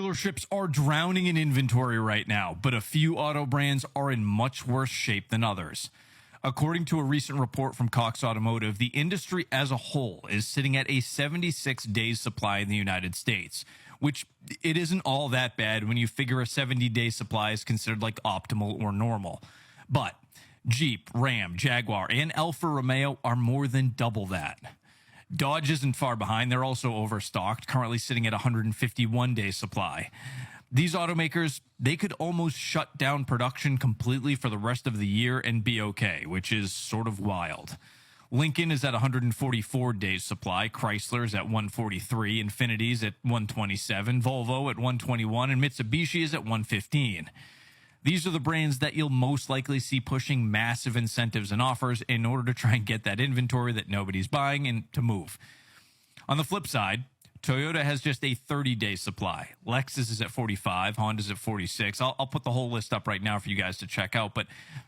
Dealerships are drowning in inventory right now, but a few auto brands are in much worse shape than others. According to a recent report from Cox Automotive, the industry as a whole is sitting at a 76 days supply in the United States, which it isn't all that bad when you figure a 70-day supply is considered like optimal or normal. But Jeep, Ram, Jaguar, and Alfa Romeo are more than double that. Dodge isn't far behind. They're also overstocked, currently sitting at 151-day supply. These automakers, they could almost shut down production completely for the rest of the year and be okay, which is sort of wild. Lincoln is at 144 days supply, Chrysler's at 143, Infinity's at 127, Volvo at 121, and Mitsubishi is at 115. These are the brands that you'll most likely see pushing massive incentives and offers in order to try and get that inventory that nobody's buying and to move. On the flip side, Toyota has just a 30-day supply. Lexus is at 45, Honda's at 46. I'll put the whole list up right now for you guys to check out. But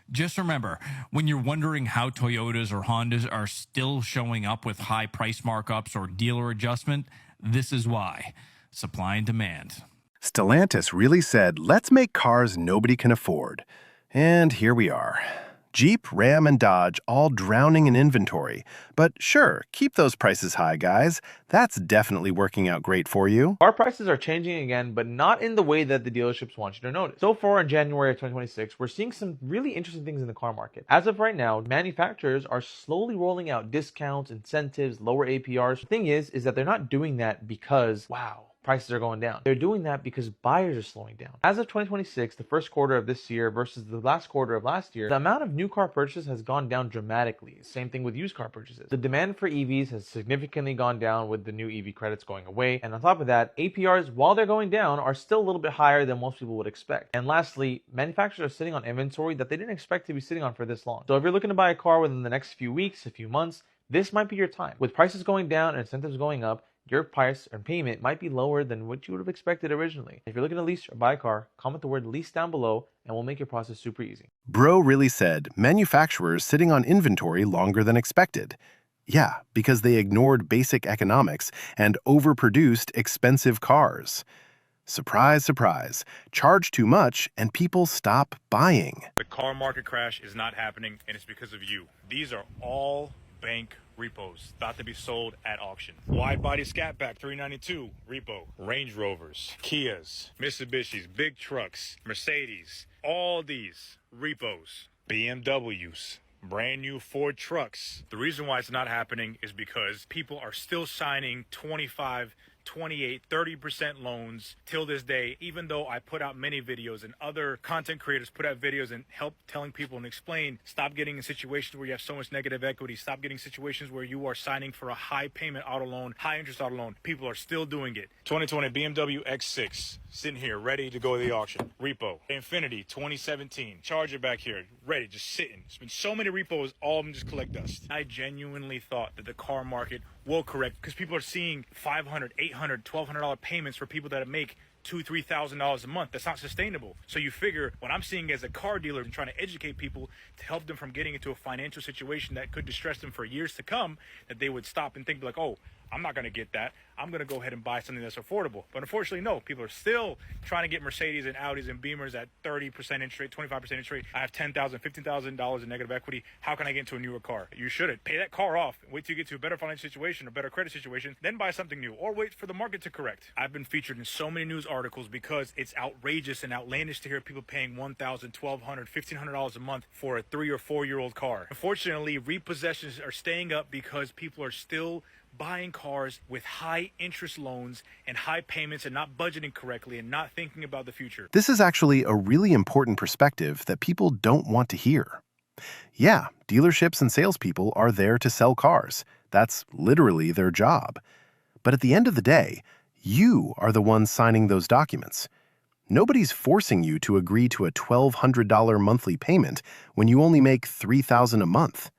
just remember, when you're wondering how Toyotas or Hondas are still showing up with high price markups or dealer adjustment, this is why. Supply and demand. Stellantis really said, let's make cars nobody can afford. And here we are. Jeep, Ram, and Dodge all drowning in inventory. But sure, keep those prices high, guys. That's definitely working out great for you. Car prices are changing again, but not in the way that the dealerships want you to notice. So far in January of 2026, we're seeing some really interesting things in the car market. As of right now, manufacturers are slowly rolling out discounts, incentives, lower APRs. The thing is that they're not doing that because, wow, prices are going down. They're doing that because buyers are slowing down. As of 2026, the first quarter of this year versus the last quarter of last year, the amount of new car purchases has gone down dramatically. Same thing with used car purchases. The demand for EVs has significantly gone down with the new EV credits going away. And on top of that, APRs, while they're going down, are still a little bit higher than most people would expect. And lastly, manufacturers are sitting on inventory that they didn't expect to be sitting on for this long. So if you're looking to buy a car within the next few weeks, a few months, this might be your time. With prices going down and incentives going up, your price or payment might be lower than what you would have expected originally. If you're looking to lease or buy a car, comment the word lease down below and we'll make your process super easy. Bro really said manufacturers sitting on inventory longer than expected. Yeah, because they ignored basic economics and overproduced expensive cars. Surprise, surprise. Charge too much and people stop buying. The car market crash is not happening and it's because of you. These are all bank repos thought to be sold at auction. Wide body scat pack 392 repo. Range Rovers, Kias, Mitsubishis, big trucks, Mercedes, all these repos. BMWs, brand new Ford trucks. The reason why it's not happening is because people are still signing 25, 28, 30% loans till this day, even though I put out many videos and other content creators put out videos and help telling people and explain, stop getting in situations where you have so much negative equity, stop getting situations where you are signing for a high payment auto loan, high interest auto loan. People are still doing it. 2020 BMW X6, sitting here, ready to go to the auction. Repo. Infinity 2017, Charger back here, ready, just sitting. There's been so many repos, all of them just collect dust. I genuinely thought that the car market will correct because people are seeing $500, $800, $1,200 payments for people that make $2,000, $3,000 a month. That's not sustainable. So you figure what I'm seeing as a car dealer and trying to educate people to help them from getting into a financial situation that could distress them for years to come, that they would stop and think like, oh, I'm not going to get that. I'm going to go ahead and buy something that's affordable. But unfortunately, no. People are still trying to get Mercedes and Audis and Beamers at 30% interest rate, 25% interest rate. I have $10,000, $15,000 in negative equity. How can I get into a newer car? You shouldn't. Pay that car off. Wait till you get to a better financial situation or better credit situation. Then buy something new. Or wait for the market to correct. I've been featured in so many news articles because it's outrageous and outlandish to hear people paying $1,000, $1,200, $1,500 a month for a 3 or 4 year old car. Unfortunately, repossessions are staying up because people are still buying cars with high interest loans and high payments and not budgeting correctly and not thinking about the future. This is actually a really important perspective that people don't want to hear. Yeah, dealerships and salespeople are there to sell cars. That's literally their job. But at the end of the day, you are the ones signing those documents. Nobody's forcing you to agree to a $1,200 monthly payment when you only make $3,000 a month.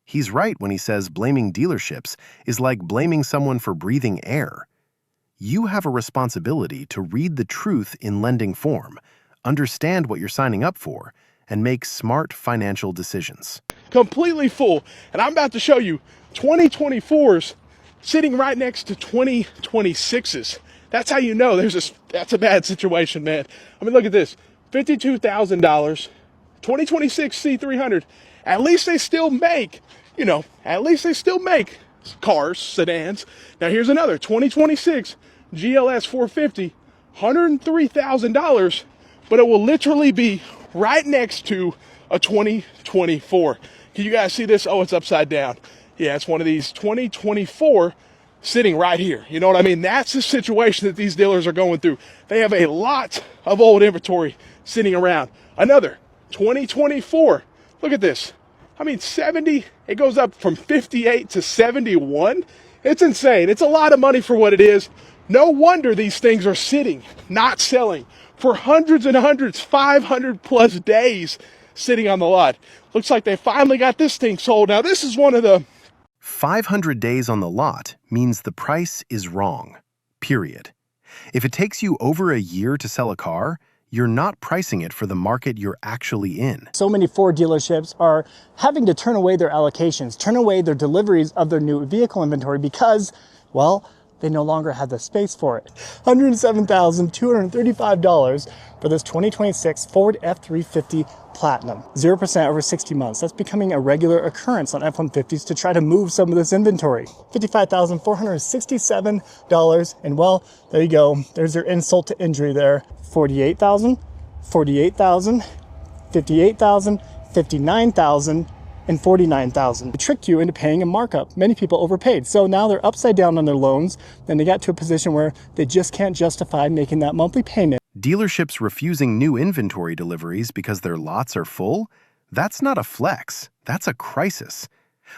He's right when he says blaming dealerships is like blaming someone for breathing air. You have a responsibility to read the truth in lending form, understand what you're signing up for, and make smart financial decisions. Completely full. And I'm about to show you 2024s sitting right next to 2026s. That's how you know that's a bad situation, man. I mean, look at this. $52,000, 2026 C300. At least they still make, at least they still make cars, sedans. Now here's another 2026 GLS 450, $103,000, but it will literally be right next to a 2024. Can you guys see this? Oh, it's upside down. Yeah, it's one of these 2024 sitting right here. You know what I mean? That's the situation that these dealers are going through. They have a lot of old inventory sitting around. Another 2024. Look at this. I mean, 70, it goes up from 58 to 71. It's insane. It's a lot of money for what it is. No wonder these things are sitting, not selling, for hundreds and hundreds, 500 plus days sitting on the lot. Looks like they finally got this thing sold. Now, this is one of the 500 days on the lot means the price is wrong, period. If it takes you over a year to sell a car, you're not pricing it for the market you're actually in. So many Ford dealerships are having to turn away their allocations, turn away their deliveries of their new vehicle inventory because, well, they no longer have the space for it. $107,235 for this 2026 Ford F-350 Platinum. 0% over 60 months. That's becoming a regular occurrence on F-150s to try to move some of this inventory. $55,467. And well, there you go. There's your insult to injury there. $48,000, $48,000, $58,000, $59,000, and $49,000. They tricked you into paying a markup. Many people overpaid. So now they're upside down on their loans, and they got to a position where they just can't justify making that monthly payment. Dealerships refusing new inventory deliveries because their lots are full? That's not a flex. That's a crisis.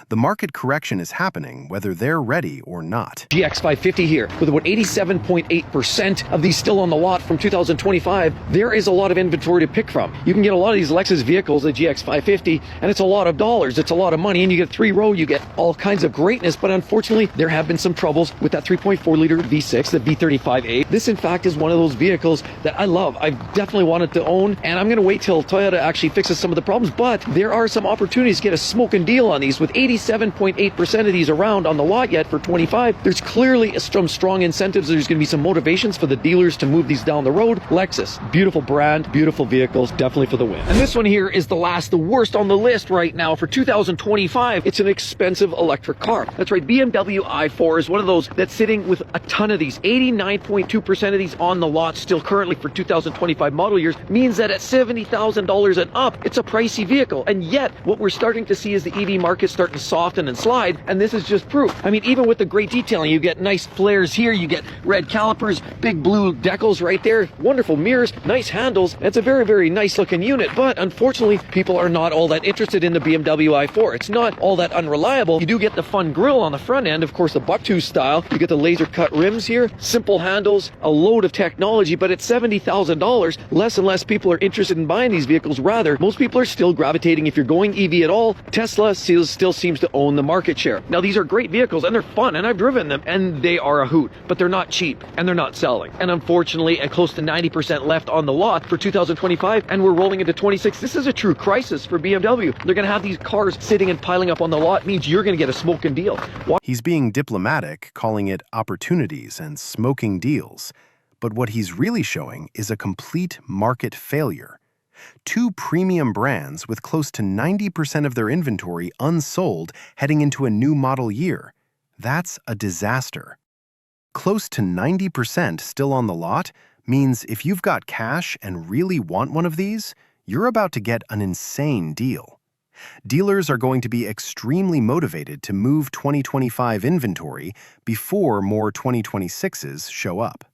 The market correction is happening whether they're ready or not. GX550 here with about 87.8% of these still on the lot from 2025. There is a lot of inventory to pick from. You can get a lot of these Lexus vehicles, the GX550, and it's a lot of dollars. It's a lot of money, and you get 3-row, you get all kinds of greatness. But unfortunately, there have been some troubles with that 3.4-liter V6, the V35A. This, in fact, is one of those vehicles that I love. I've definitely wanted to own, and I'm going to wait till Toyota actually fixes some of the problems. But there are some opportunities to get a smoking deal on these with 87.8% of these around on the lot yet for 25. There's clearly some strong incentives. There's going to be some motivations for the dealers to move these down the road. Lexus, beautiful brand, beautiful vehicles, definitely for the win. And this one here is the worst on the list right now for 2025. It's an expensive electric car. That's right, BMW i4 is one of those that's sitting with a ton of these. 89.2% of these on the lot still currently for 2025 model years means that at $70,000 and up, it's a pricey vehicle. And yet, what we're starting to see is the EV market starting to soften and slide, and this is just proof. I mean, even with the great detailing, you get nice flares here, you get red calipers, big blue decals right there, wonderful mirrors, nice handles. It's a very, very nice looking unit, but unfortunately, people are not all that interested in the BMW i4. It's not all that unreliable. You do get the fun grille on the front end, of course, the bucktooth style. You get the laser cut rims here, simple handles, a load of technology, but at $70,000, less and less people are interested in buying these vehicles. Rather, most people are still gravitating, if you're going EV at all, Tesla still seems to own the market share. Now, these are great vehicles and they're fun, and I've driven them, and they are a hoot, but they're not cheap and they're not selling. And unfortunately, at close to 90% left on the lot for 2025, and we're rolling into 26. This is a true crisis for BMW. They're going to have these cars sitting and piling up on the lot. It means you're going to get a smoking deal. He's being diplomatic, calling it opportunities and smoking deals. But what he's really showing is a complete market failure. Two premium brands with close to 90% of their inventory unsold heading into a new model year. That's a disaster. Close to 90% still on the lot means if you've got cash and really want one of these, you're about to get an insane deal. Dealers are going to be extremely motivated to move 2025 inventory before more 2026s show up.